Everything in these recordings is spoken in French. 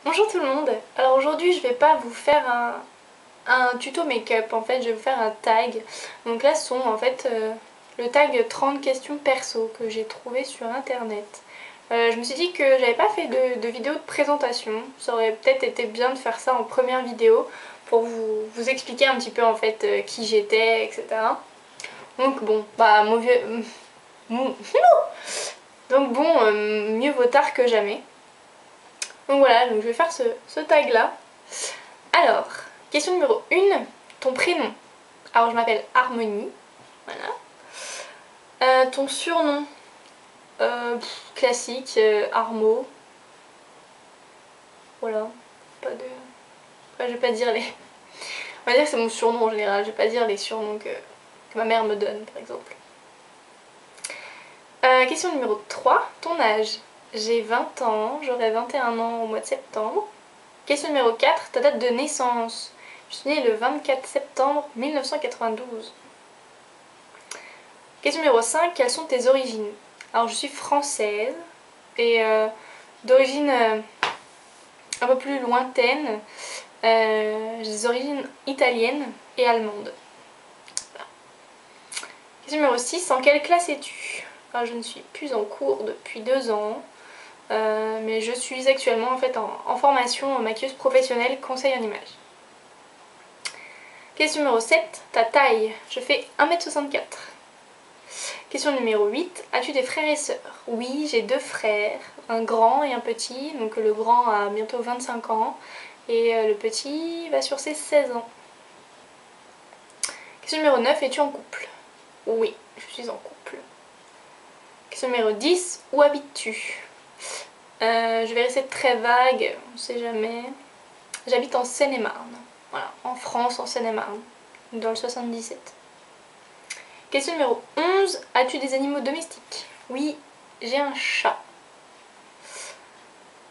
Bonjour tout le monde. Alors aujourd'hui je vais pas vous faire un tuto make-up, en fait je vais vous faire un tag. Donc là ce sont en fait le tag 30 questions perso que j'ai trouvé sur internet. Je me suis dit que j'avais pas fait de vidéo de présentation, ça aurait peut-être été bien de faire ça en première vidéo pour vous expliquer un petit peu en fait qui j'étais, etc. Donc bon, bah mauvais... Donc bon, mieux vaut tard que jamais. Donc voilà, donc je vais faire ce tag là. Alors, question numéro 1, ton prénom. Alors je m'appelle Harmonie, voilà. Ton surnom, classique, Armo. Voilà, pas de... Enfin, je vais pas dire les... On va dire que c'est mon surnom en général, je vais pas dire les surnoms que ma mère me donne par exemple. Question numéro 3, ton âge. J'ai 20 ans, j'aurai 21 ans au mois de septembre. Question numéro 4, ta date de naissance. Je suis née le 24 septembre 1992. Question numéro 5, quelles sont tes origines? Alors je suis française et d'origine un peu plus lointaine. J'ai des origines italiennes et allemandes. Voilà. Question numéro 6, en quelle classe es-tu? Alors je ne suis plus en cours depuis 2 ans. Mais je suis actuellement en fait en formation en maquilleuse professionnelle conseil en image. Question numéro 7, ta taille. Je fais 1m64. Question numéro 8, as-tu des frères et sœurs? Oui, j'ai 2 frères, un grand et un petit, donc le grand a bientôt 25 ans et le petit va sur ses 16 ans. Question numéro 9, es-tu en couple? Oui, je suis en couple. Question numéro 10, où habites-tu? Je vais rester très vague, on sait jamais. J'habite en Seine-et-Marne, voilà, en France, en Seine-et-Marne, dans le 77. Question numéro 11, as-tu des animaux domestiques? Oui, j'ai un chat.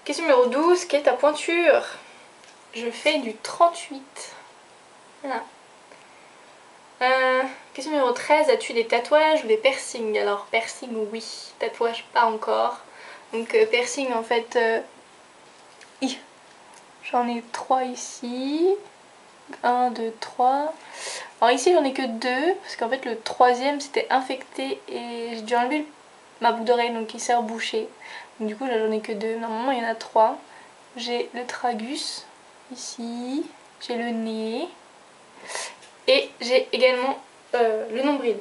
Question numéro 12, quelle est ta pointure? Je fais du 38. Voilà. Question numéro 13, as-tu des tatouages ou des piercings? Alors piercing oui, tatouage pas encore. Donc piercing en fait, j'en ai 3 ici. 1, 2, 3. Alors ici j'en ai que 2 parce qu'en fait le troisième c'était infecté et j'ai dû enlever ma boucle d'oreille donc il s'est rebouché. Donc, du coup là j'en ai que 2. Normalement il y en a 3. J'ai le tragus ici, j'ai le nez et j'ai également le nombril.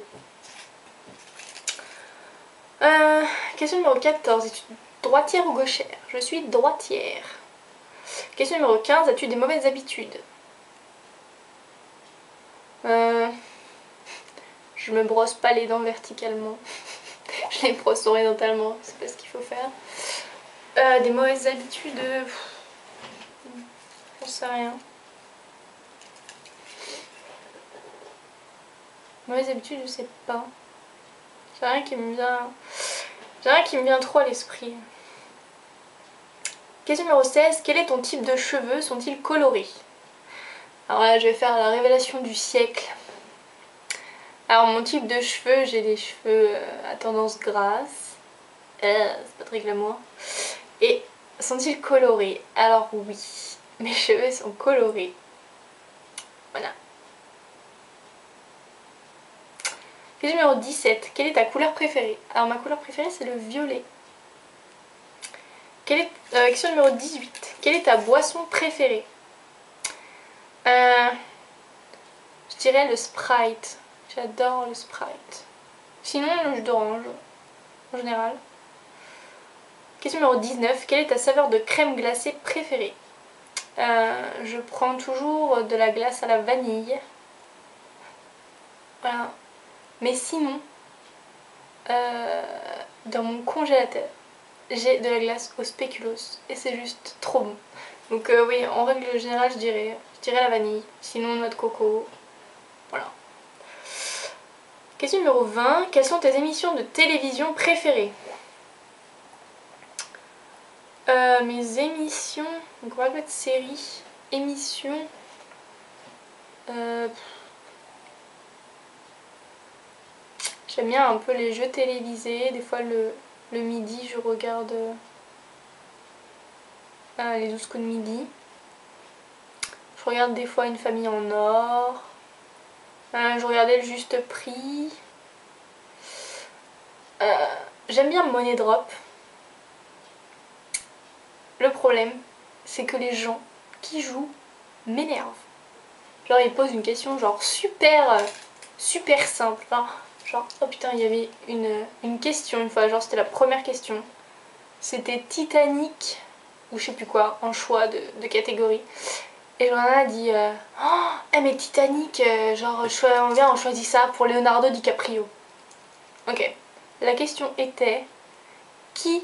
Question numéro 14, es-tu droitière ou gauchère? Je suis droitière. Question numéro 15, as-tu des mauvaises habitudes? Je me brosse pas les dents verticalement. Je les brosse horizontalement, c'est pas ce qu'il faut faire. Des mauvaises habitudes, j'en sais rien. Mauvaises habitudes, je sais pas. J'ai rien qui me vient. J'ai rien qui me vient trop à l'esprit. Question numéro 16, quel est ton type de cheveux? Sont-ils colorés? Alors là, je vais faire la révélation du siècle. Alors mon type de cheveux, j'ai des cheveux à tendance grasse. C'est pas très glamour. Et sont-ils colorés? Alors oui, mes cheveux sont colorés. Voilà. Question numéro 17. Quelle est ta couleur préférée? Alors ma couleur préférée c'est le violet. Question numéro 18. Quelle est ta boisson préférée? Je dirais le Sprite. J'adore le Sprite. Sinon le jus d'orange en général. Question numéro 19. Quelle est ta saveur de crème glacée préférée? Je prends toujours de la glace à la vanille. Voilà. Mais sinon, dans mon congélateur, j'ai de la glace au spéculoos et c'est juste trop bon. Donc oui, en règle générale, je dirais la vanille. Sinon, noix de coco. Voilà. Question numéro 20. Quelles sont tes émissions de télévision préférées? Mes émissions, donc on va mettre série, émissions. J'aime bien un peu les jeux télévisés. Des fois le midi, je regarde Les 12 coups de midi. Je regarde des fois Une famille en or. Je regardais Le Juste Prix. J'aime bien Money Drop. Le problème, c'est que les gens qui jouent m'énervent. Genre ils posent une question genre super simple. Genre oh putain, il y avait une question une fois, genre c'était la première question. C'était Titanic ou je sais plus quoi en choix de catégorie. Et j'en a dit oh mais Titanic, genre on choisit ça pour Leonardo DiCaprio. Ok. La question était qui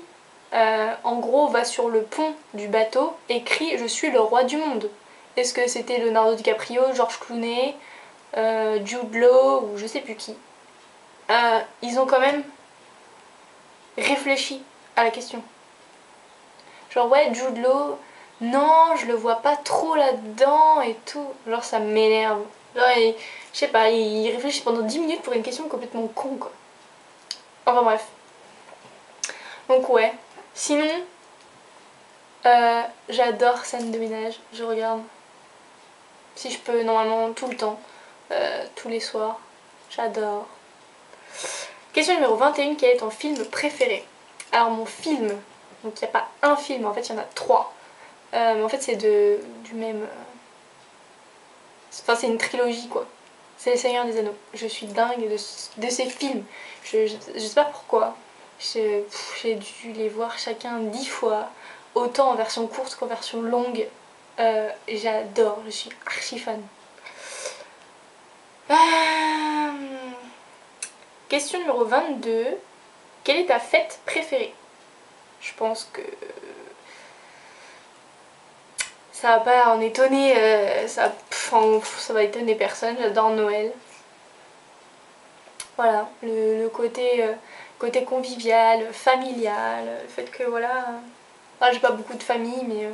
en gros va sur le pont du bateau et crie je suis le roi du monde. Est-ce que c'était Leonardo DiCaprio, George Clooney, Jude Law ou je sais plus qui. Ils ont quand même réfléchi à la question. Genre ouais Jude Law, non je le vois pas trop là-dedans et tout. Genre ça m'énerve. Genre je sais pas, il réfléchit pendant 10 minutes pour une question complètement con quoi. Enfin bref. Donc ouais. Sinon, j'adore Scène de ménage. Je regarde si je peux normalement tout le temps. Tous les soirs. J'adore. Question numéro 21, quel est ton film préféré? Alors mon film, donc il n'y a pas un film, en fait il y en a 3. Mais en fait c'est du même... Enfin c'est une trilogie quoi. C'est Le Seigneur des Anneaux. Je suis dingue de ces films. Je sais pas pourquoi. J'ai dû les voir chacun 10 fois. Autant en version courte qu'en version longue. J'adore, je suis archi fan. Question numéro 22. Quelle est ta fête préférée? Je pense que ça va pas en étonner, ça va étonner personne. J'adore Noël. Voilà, le côté convivial, familial, le fait que voilà, j'ai pas beaucoup de famille, mais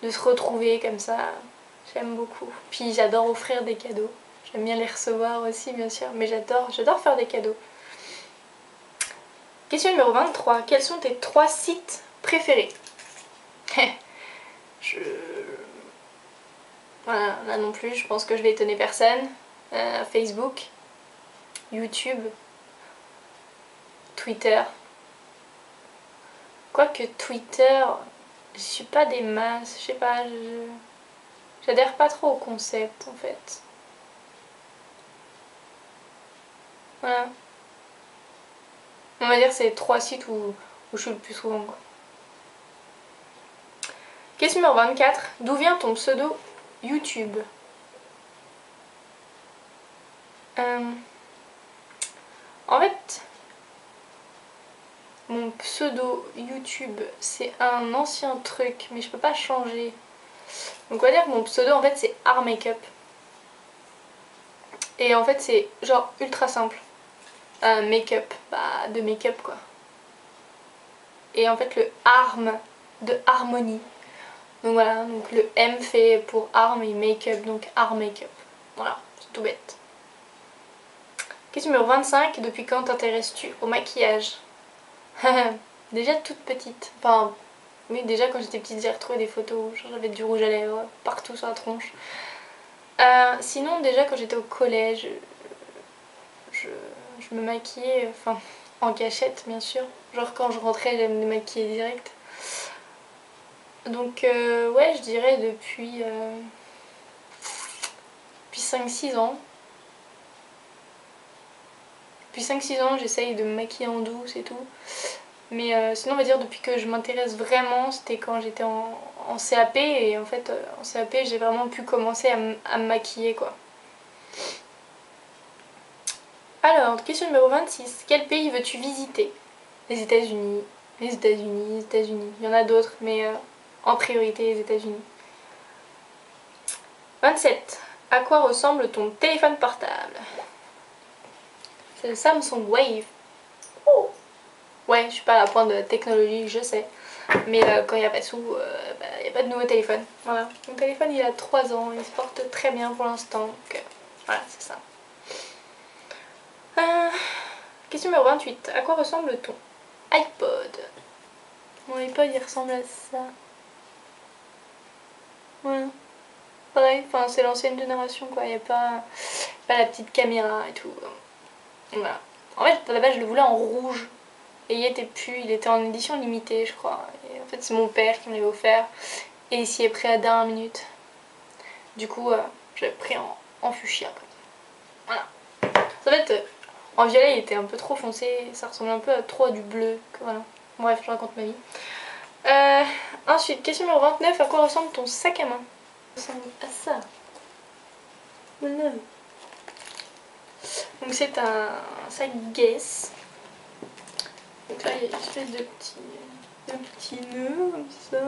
de se retrouver comme ça, j'aime beaucoup. Puis j'adore offrir des cadeaux. J'aime bien les recevoir aussi, bien sûr, mais j'adore faire des cadeaux. Question numéro 23. Quels sont tes 3 sites préférés? Voilà, là non plus, je pense que je vais étonner personne. Facebook, YouTube, Twitter. Quoique Twitter, je suis pas des masses, je sais pas, j'adhère pas trop au concept en fait. Voilà. On va dire que c'est les 3 sites où je suis le plus souvent quoi. Question numéro 24. D'où vient ton pseudo YouTube? En fait, mon pseudo YouTube, c'est un ancien truc, mais je peux pas changer. Donc on va dire que mon pseudo en fait c'est Art Makeup. Et en fait c'est genre ultra simple. Make-up, de make-up quoi. Et en fait le arm de harmonie. Donc voilà, donc le M fait pour arm et make-up, donc Art Makeup. Voilà, c'est tout bête. Question numéro 25, depuis quand t'intéresses-tu au maquillage? Déjà toute petite. Enfin, oui, déjà quand j'étais petite, j'ai retrouvé des photos où j'avais du rouge à lèvres partout sur la tronche. Sinon, déjà quand j'étais au collège, je me maquillais, enfin, en cachette bien sûr. Genre quand je rentrais, j'allais me maquiller direct. Donc, ouais, je dirais depuis 5-6 ans. Depuis 5-6 ans, j'essaye de me maquiller en douce et tout. Mais sinon, on va dire depuis que je m'intéresse vraiment, c'était quand j'étais en CAP. Et en fait, en CAP, j'ai vraiment pu commencer à me maquiller, quoi. Alors, question numéro 26. Quel pays veux-tu visiter? Les États-Unis. Les États-Unis, les États-Unis. Il y en a d'autres, mais en priorité, les États-Unis. 27. À quoi ressemble ton téléphone portable? C'est le Samsung Wave. Oh. Ouais, je suis pas à la pointe de la technologie, je sais. Mais quand il n'y a pas de sous, il n'y a pas de nouveau téléphone. Voilà. Mon téléphone il a 3 ans, il se porte très bien pour l'instant. Donc voilà, c'est ça. Question numéro 28. À quoi ressemble ton iPod? Mon iPod il ressemble à ça. Voilà. Pareil, enfin c'est l'ancienne génération quoi, il n'y a pas la petite caméra et tout. Voilà. En fait à la base je le voulais en rouge. Et il était plus, il était en édition limitée je crois. Et en fait c'est mon père qui me l'avait offert. Et il s'y est pris à dernière minute. Du coup je l'ai pris en fuchsia après. Voilà. En fait en violet il était un peu trop foncé, ça ressemble un peu trop à du bleu. Voilà. Bref, je raconte ma vie. Ensuite, question numéro 29, à quoi ressemble ton sac à main? Ça ressemble à ça. Voilà. Donc c'est un sac Guess. Donc là il y a une espèce de petits nœuds comme ça.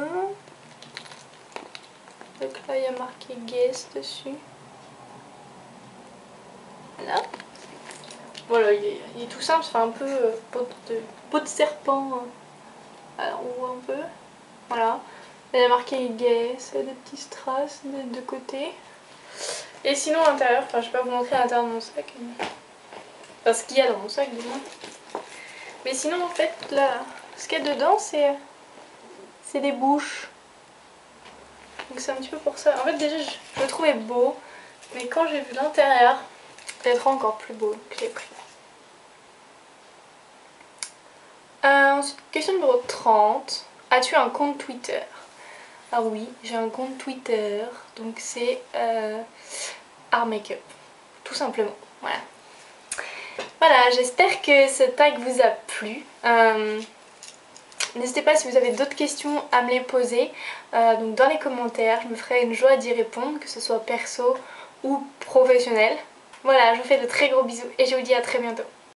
Donc là il y a marqué Guess dessus. Voilà. Voilà, il est tout simple, ça fait un peu peau de serpent à haut un peu. Voilà. Il y a marqué Guess, des petits strass des deux côtés. Et sinon à l'intérieur, enfin je vais pas vous montrer à l'intérieur de mon sac. Enfin ce qu'il y a dans mon sac du moins. Mais sinon en fait là, ce qu'il y a dedans c'est des bouches. Donc c'est un petit peu pour ça. En fait déjà je le trouvais beau. Mais quand j'ai vu l'intérieur, peut-être encore plus beau que j'ai pris. Ensuite, question numéro 30. As-tu un compte Twitter? Ah oui, j'ai un compte Twitter. Donc c'est Art Makeup. Tout simplement. Voilà. Voilà, j'espère que ce tag vous a plu. N'hésitez pas si vous avez d'autres questions à me les poser donc dans les commentaires, je me ferai une joie d'y répondre, que ce soit perso ou professionnel. Voilà, je vous fais de très gros bisous et je vous dis à très bientôt.